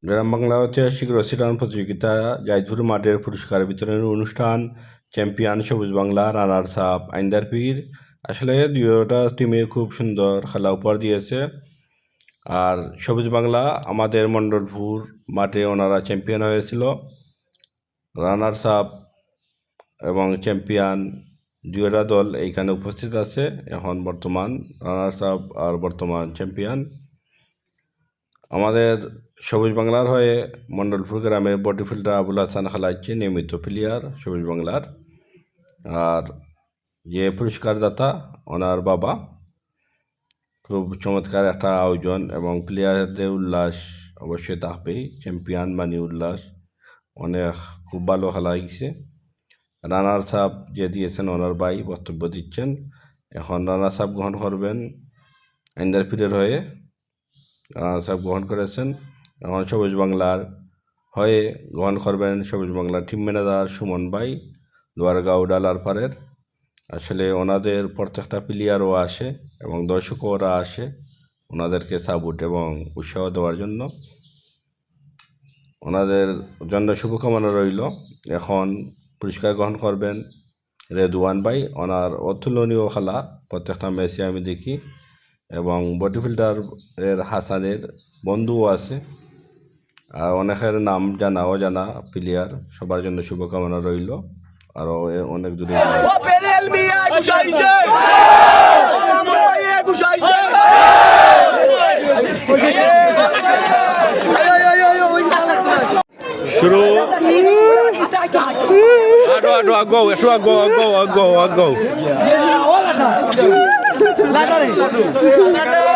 গ্রাম বাংলা ঐতিহাসিক রশি টান প্রতিযোগিতা জায়দপুর মাঠের পুরস্কার বিতরণের অনুষ্ঠান চ্যাম্পিয়ন সবুজ বাংলা রানার্স আপ আইন্দার পীর। আসলে দুইটা টিমে খুব সুন্দর খেলা উপহার দিয়েছে। আর সবুজ বাংলা আমাদের মণ্ডলপুর মাঠে ওনারা চ্যাম্পিয়ন হয়েছিল। রানার্স আপ এবং চ্যাম্পিয়ন দুইটা দল এইখানে উপস্থিত আছে। এখন বর্তমান রানার্স আপ আর বর্তমান চ্যাম্পিয়ন আমাদের সবুজ বাংলার হয়ে মণ্ডলপুর গ্রামের বডি ফিল্ডার আবুল হাসান খেলাচ্ছে, নিয়মিত প্লেয়ার সবুজ বাংলার। আর যে পুরস্কার দাতা ওনার বাবা। খুব চমৎকার একটা আয়োজন এবং প্লেয়ারদের উল্লাস অবশ্যই থাকবেই। চ্যাম্পিয়ন মানে উল্লাস, অনেক খুব ভালো খেলা হয়েছে। রানার্স আপ যে দিয়েছেন ওনার ভাই বক্তব্য দিচ্ছেন। এখন রানার্স আপ গ্রহণ করবেন আইন্দার পীরের হয়ে। রানার্স আপ গ্রহণ করেছেন। এখন সবুজ বাংলার হয়ে গ্রহণ করবেন সবুজ বাংলার টিম ম্যানেজার সুমন ভাই, লোয়ারগাঁও ডালারপাড়ের। আসলে ওনাদের প্রত্যেকটা প্লেয়ারও আসে এবং দর্শকরা আসে ওনাদেরকে সাপোর্ট এবং উৎসাহ দেওয়ার জন্য। ওনাদের জন্য শুভকামনা রইল। এখন পুরস্কার গ্রহণ করবেন রেদওয়ান ভাই। ওনার অতুলনীয় খেলা প্রত্যেকটা ম্যাচে আমি দেখি এবং বডি ফিল্ডারের হাসানের বন্ধুও আছে। আর অনেকের নাম জানা অজানা প্লেয়ার, সবার জন্য শুভকামনা রইল। আরও অনেক দূরে শুরু। Go.